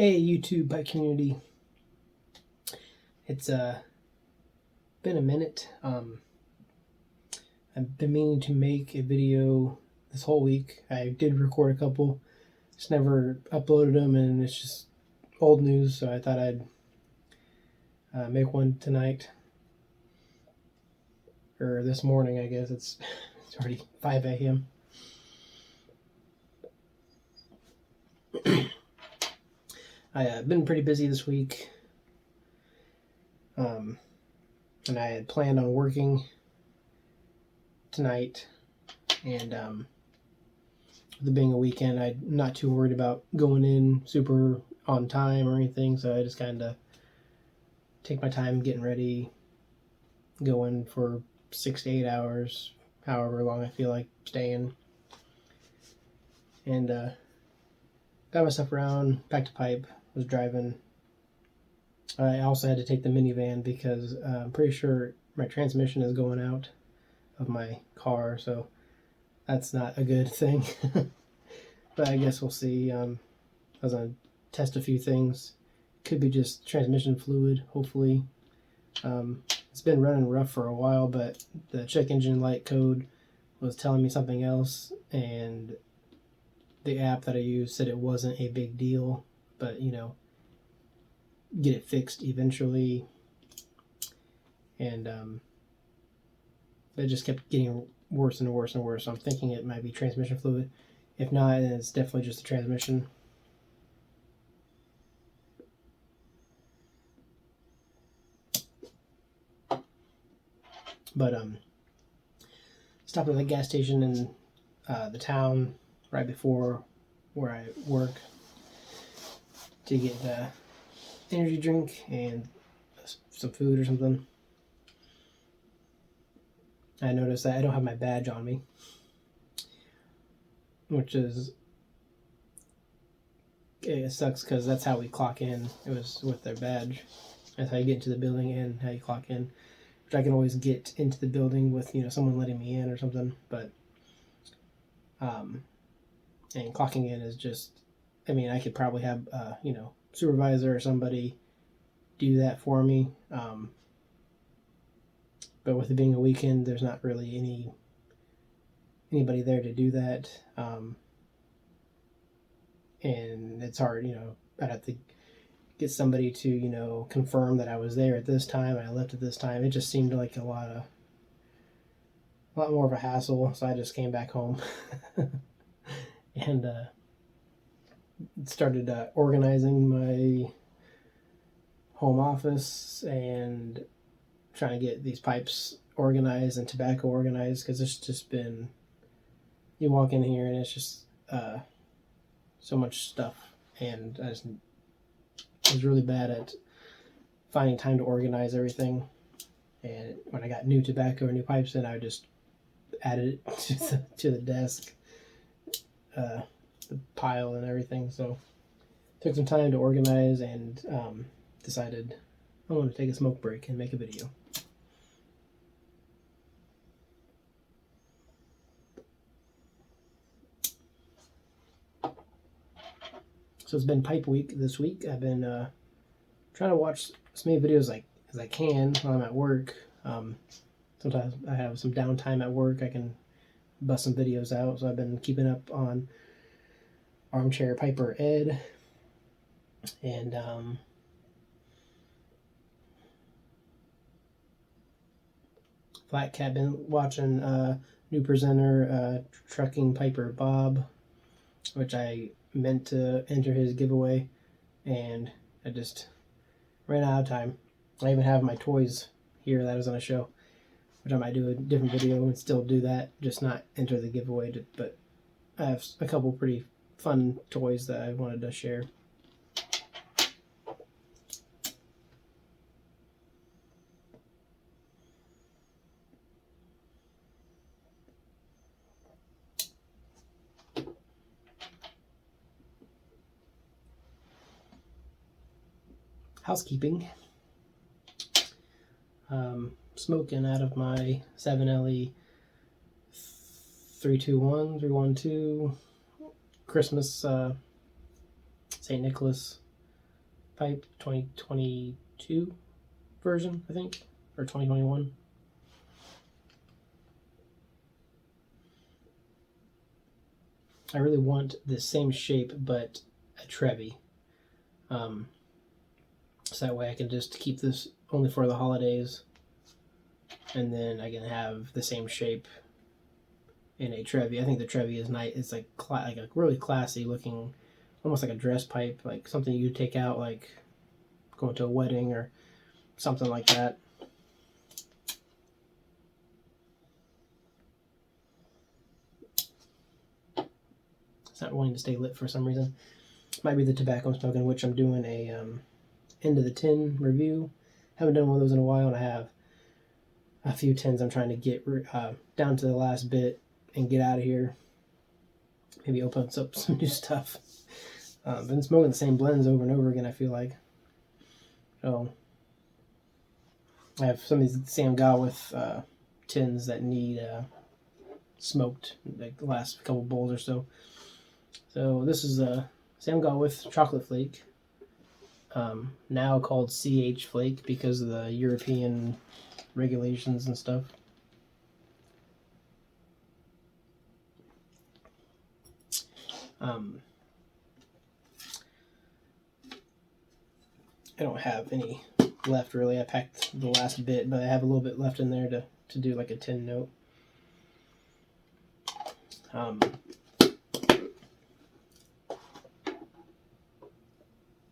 Hey YouTube bike community, it's been a minute. I've been meaning to make a video this whole week. I did record a couple, just never uploaded them, and it's just old news, so I thought I'd make one tonight, or this morning. I guess it's already 5 a.m. I've been pretty busy this week, and I had planned on working tonight, and with it being a weekend, I'm not too worried about going in super on time or anything, so I just kind of take my time getting ready, go in for 6 to 8 hours, however long I feel like staying, and got my stuff around, packed a pipe, was driving. I also had to take the minivan because I'm pretty sure my transmission is going out of my car, so that's not a good thing. But I guess we'll see. I was going to test a few things. Could be just transmission fluid, hopefully. It's been running rough for a while, but the check engine light code was telling me something else, and the app that I used said it wasn't a big deal, but get it fixed eventually. And it just kept getting worse and worse and worse. So I'm thinking it might be transmission fluid. If not, then it's definitely just the transmission. But stopped at the gas station in the town right before where I work to get the energy drink and some food or something. I noticed that I don't have my badge on me, which is, it sucks because that's how we clock in. It was with their badge. That's how you get into the building and how you clock in, which I can always get into the building with someone letting me in or something. But and clocking in is just, I could probably have supervisor or somebody do that for me. But with it being a weekend, there's not really anybody there to do that. And it's hard, I'd have to get somebody to, confirm that I was there at this time and I left at this time. It just seemed like a lot more of a hassle, so I just came back home and started organizing my home office and trying to get these pipes organized and tobacco organized, because it's just been, you walk in here and it's just so much stuff, and I was really bad at finding time to organize everything. And when I got new tobacco or new pipes in, I just added it to the desk, the pile and everything. So took some time to organize, and decided I want to take a smoke break and make a video. So it's been pipe week this week. I've been trying to watch as many videos as I can while I'm at work. Sometimes I have some downtime at work. I can bust some videos out. So I've been keeping up on Armchair Piper Ed and Flake. Been watching new presenter Trucking Piper Bob, which I meant to enter his giveaway, and I just ran out of time. I even have my toys here that I was on a show, which I might do a different video and still do that, just not enter the giveaway. But I have a couple pretty fun toys that I wanted to share. Housekeeping. Smoking out of my 7LE 312 Christmas St. Nicholas pipe, 2022 version, I think, or 2021. I really want the same shape, but a Trevi. So that way I can just keep this only for the holidays, and then I can have the same shape in a Trevi. I think the Trevi is nice. It's like a really classy looking, almost like a dress pipe, like something you take out like going to a wedding or something like that. It's not wanting to stay lit for some reason. Might be the tobacco I'm smoking, which I'm doing a end of the tin review. Haven't done one of those in a while, and I have a few tins I'm trying to get down to the last bit and get out of here. Maybe open up some new stuff. Been smoking the same blends over and over again, I feel like. So I have some of these Sam Gawith tins that need smoked, like the last couple bowls or so. So this is Sam Gawith chocolate flake, now called CH Flake because of the European regulations and stuff. I don't have any left really. I packed the last bit, but I have a little bit left in there to do like a tin note.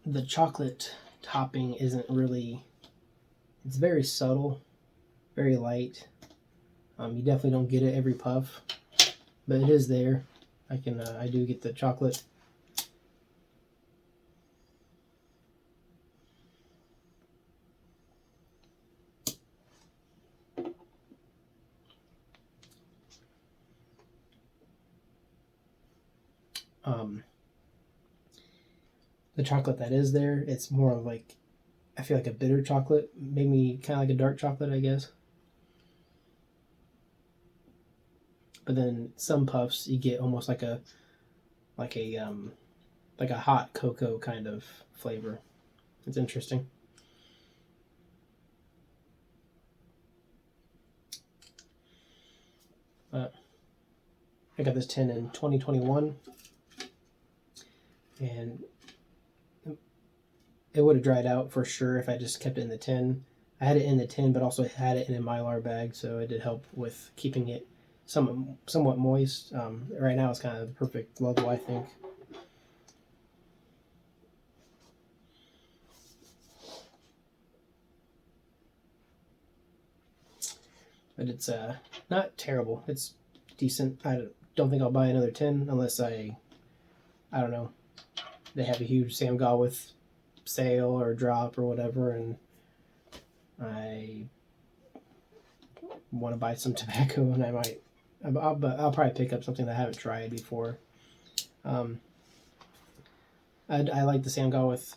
The chocolate topping isn't really, it's very subtle, very light. You definitely don't get it every puff, but it is there. I do get the chocolate. The chocolate that is there, it's more of like, I feel like a bitter chocolate, maybe kind of like a dark chocolate, I guess. But then some puffs you get almost like a hot cocoa kind of flavor. It's interesting. I got this tin in 2021, and it would have dried out for sure if I just kept it in the tin. I had it in the tin, but also had it in a Mylar bag, so it did help with keeping it somewhat moist. Right now it's kind of the perfect level, I think. But it's not terrible. It's decent. I don't think I'll buy another tin unless I don't know, they have a huge Sam Gawith sale or drop or whatever, and I want to buy some tobacco, and I'll probably pick up something that I haven't tried before. I like the Sam Gawith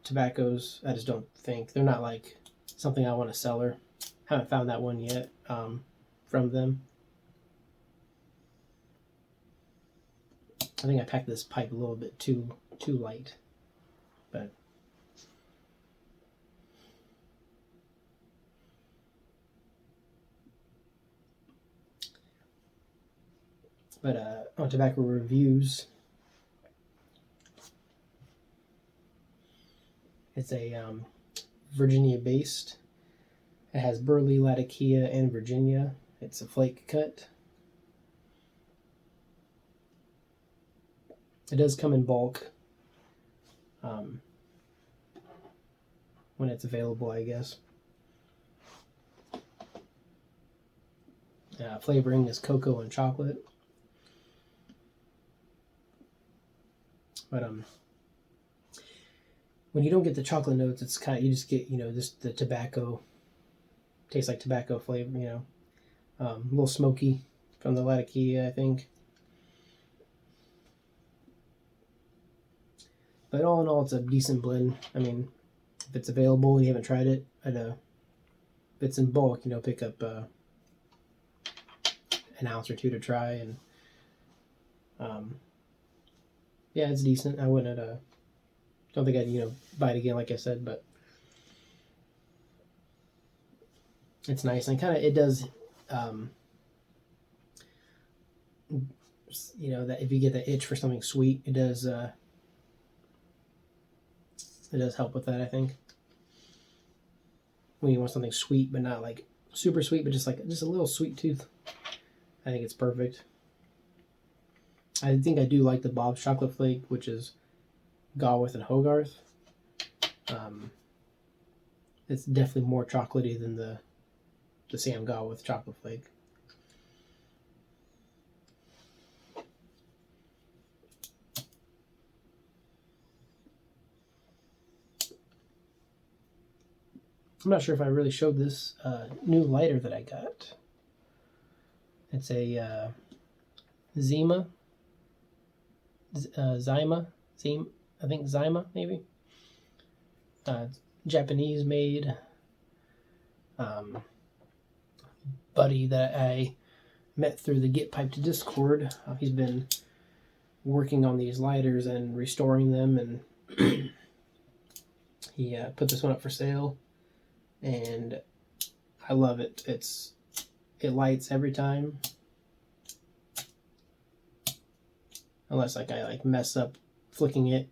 tobaccos. I just don't think they're not like something I want to cellar. Haven't found that one yet from them. I think I packed this pipe a little bit too light, but on tobacco reviews, it's a Virginia based. It has Burley, Latakia, and Virginia. It's a flake cut. It does come in bulk when it's available, I guess. Flavoring is cocoa and chocolate. But when you don't get the chocolate notes, it's kind of, you just get, just the tobacco. Tastes like tobacco flavor, a little smoky from the Latakia, I think. But all in all, it's a decent blend. I mean, if it's available and you haven't tried it, if it's in bulk, pick up an ounce or two to try. And yeah, it's decent. I wouldn't Don't think I'd buy it again, like I said, but it's nice and kind of it does. That if you get the itch for something sweet, it does help with that, I think. When you want something sweet but not like super sweet, but just a little sweet tooth, I think it's perfect. I think I do like the Bob's Chocolate Flake, which is Gawith and Hogarth. It's definitely more chocolatey than the Sam Gawith Chocolate Flake. I'm not sure if I really showed this new lighter that I got. It's a Zyma, I think Zyma maybe. Japanese made. Buddy that I met through the Get Piped Discord. He's been working on these lighters and restoring them, and he put this one up for sale, and I love it. It lights every time, unless I mess up flicking it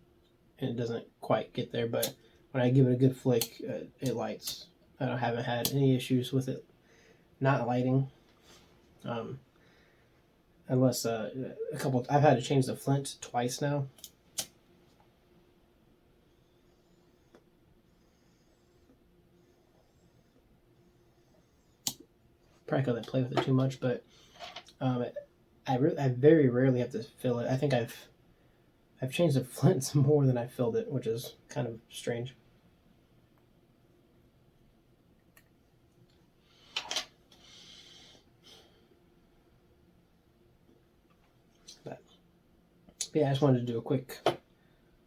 and it doesn't quite get there. But when I give it a good flick, it lights. I haven't had any issues with it not lighting, unless I've had to change the flint twice now. Probably because I play with it too much, but I very rarely have to fill it. I think I've changed the flints more than I filled it, which is kind of strange. But yeah, I just wanted to do a quick,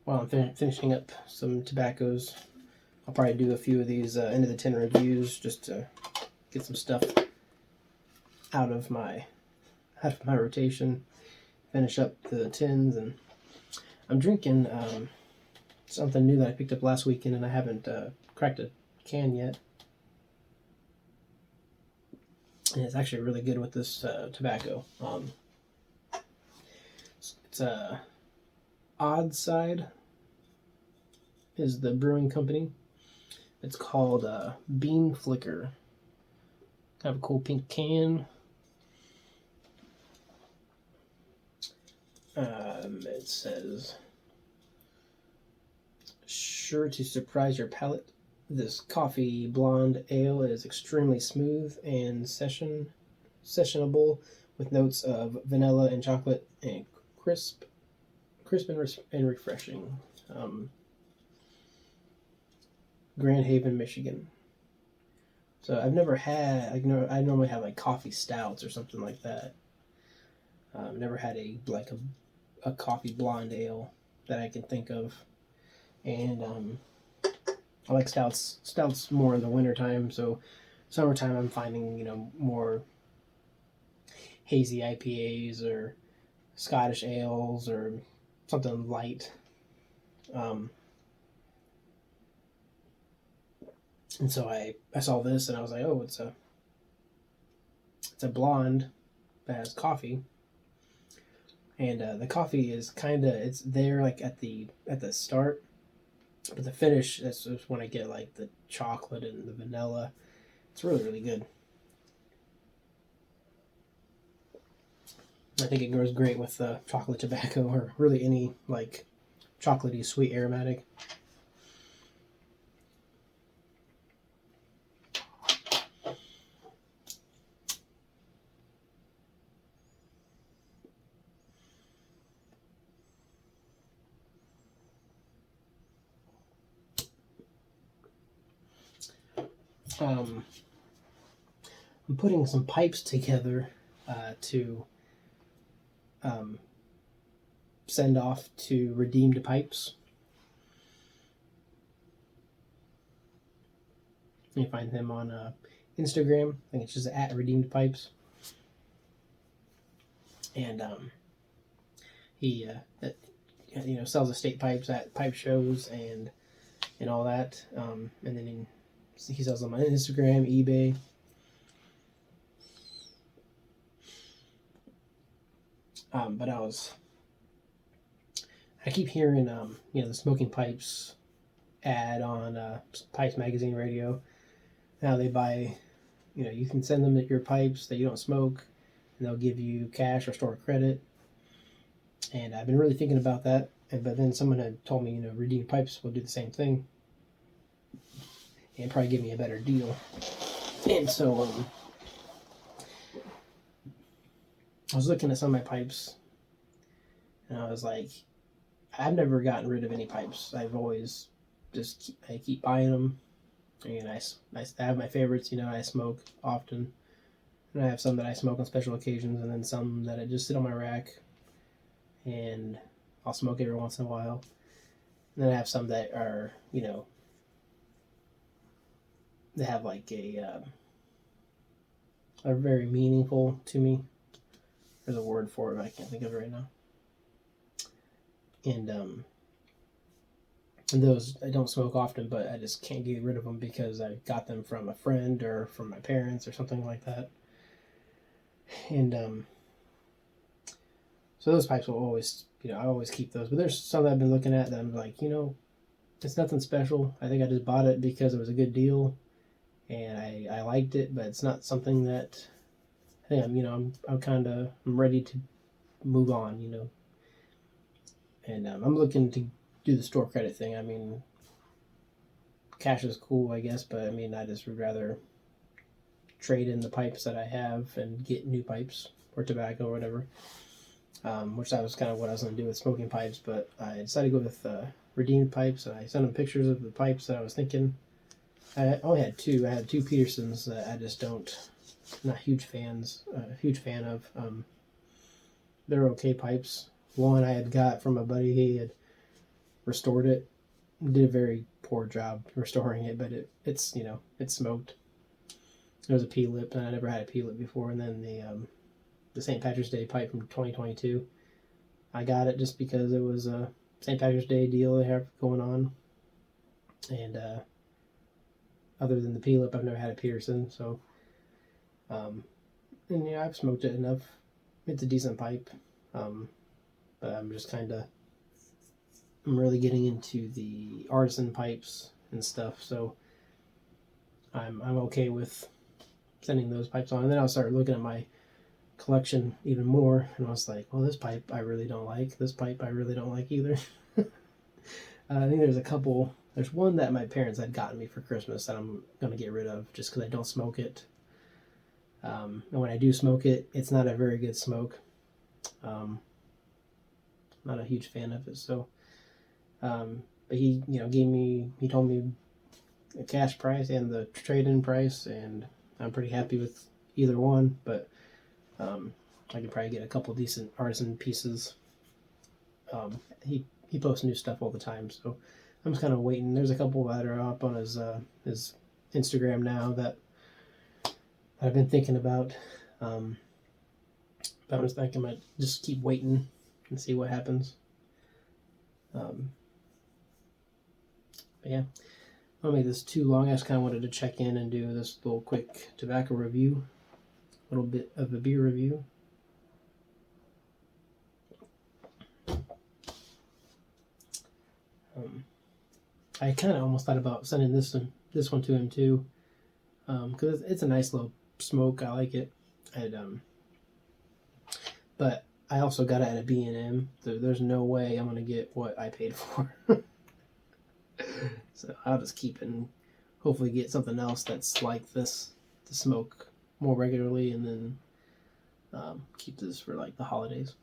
while I'm finishing up some tobaccos. I'll probably do a few of these end of the tin reviews just to get some stuff out of my rotation, finish up the tins. And I'm drinking something new that I picked up last weekend, and I haven't cracked a can yet. And it's actually really good with this tobacco. It's Odd Side is the brewing company. It's called Bean Flicker. Kind of a cool pink can. It says, sure to surprise your palate. This coffee blonde ale is extremely smooth and sessionable, with notes of vanilla and chocolate, and crisp and refreshing. Grand Haven, Michigan. So I've never had. I normally have coffee stouts or something like that. I've never had a coffee blonde ale that I can think of, and I like stouts more in the wintertime. So summertime, I'm finding more hazy IPAs or Scottish ales or something light. And so I saw this and I was like, oh, it's a blonde that has coffee. And the coffee is it's there at the start, but the finish, that's just when I get the chocolate and the vanilla. It's really, really good. I think it goes great with chocolate tobacco, or really any chocolatey sweet aromatic. I'm putting some pipes together to send off to Redeemed Pipes. You can find them on Instagram. I think it's just at Redeemed Pipes. And he sells estate pipes at pipe shows and all that. And then he sells them on Instagram, eBay. But I keep hearing the smoking pipes ad on Pipes Magazine radio. Now they buy, you can send them your pipes that you don't smoke, and they'll give you cash or store credit. And I've been really thinking about that. But then someone had told me, Redeem Pipes will do the same thing and probably give me a better deal. And so I was looking at some of my pipes, and I was like, I've never gotten rid of any pipes. I've always I keep buying them. And I have my favorites. I smoke often, and I have some that I smoke on special occasions, and then some that I just sit on my rack, and I'll smoke every once in a while. And then I have some that are, they have like are very meaningful to me. There's a word for it, but I can't think of it right now. And those I don't smoke often, but I just can't get rid of them because I got them from a friend or from my parents or something like that. And so those pipes will always, I always keep those. But there's some that I've been looking at that I'm like, it's nothing special. I think I just bought it because it was a good deal, and I liked it, but it's not something that I think I'm ready to move on, And I'm looking to do the store credit thing. I mean, cash is cool, I guess, but I just would rather trade in the pipes that I have and get new pipes or tobacco or whatever. Which that was kind of what I was going to do with smoking pipes, but I decided to go with redeemed pipes, and I sent them pictures of the pipes that I was thinking. I only had two. I had two Petersons that I just not huge fan of. They're okay pipes. One I had got from a buddy. He had restored it. Did a very poor job restoring it, but it's smoked. It was a P-lip, and I never had a P-lip before. And then the St. Patrick's Day pipe from 2022. I got it just because it was a St. Patrick's Day deal they have going on. And other than the P-lip, I've never had a Peterson. So, and I've smoked it enough. It's a decent pipe. But I'm just I'm really getting into the artisan pipes and stuff. So I'm okay with sending those pipes on. And then I'll start looking at my collection even more, and I was like, well, this pipe I really don't like. This pipe I really don't like either. I think there's one that my parents had gotten me for Christmas that I'm going to get rid of just because I don't smoke it. And when I do smoke it, it's not a very good smoke. Not a huge fan of it. So, but he, he told me the cash price and the trade-in price, and I'm pretty happy with either one, but I could probably get a couple decent artisan pieces. He posts new stuff all the time, so I'm just kind of waiting. There's a couple that are up on his Instagram now that I've been thinking about. But I'm just thinking I might just keep waiting and see what happens. But yeah, I don't make this too long. I just kind of wanted to check in and do this little quick tobacco review, a little bit of a beer review. I kind of almost thought about sending this one to him too, because it's a nice little smoke. I like it, and but I also got it at a B&M. There's no way I'm gonna get what I paid for. So I'll just keep it and hopefully get something else that's like this to smoke more regularly, and then keep this for like the holidays.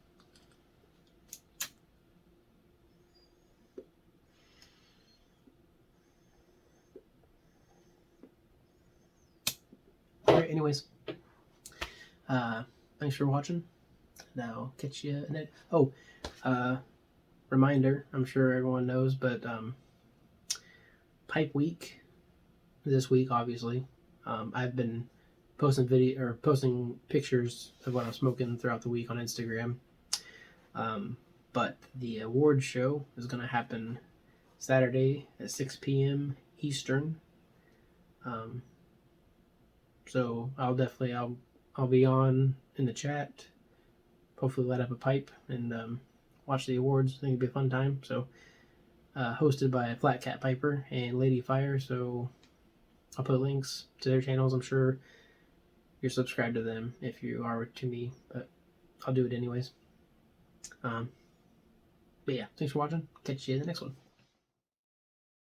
Alright, anyways, thanks for watching. Now catch you in it. Reminder, I'm sure everyone knows, but Pipe Week this week, obviously. I've been posting pictures of what I'm smoking throughout the week on Instagram. But the awards show is going to happen Saturday at 6 p.m. Eastern. So I'll be on in the chat. Hopefully light up a pipe and watch the awards. I think it'll be a fun time. So hosted by Flat Cat Piper and Lady Fire. So I'll put links to their channels. I'm sure you're subscribed to them if you are to me, but I'll do it anyways. But yeah, thanks for watching. Catch you in the next one.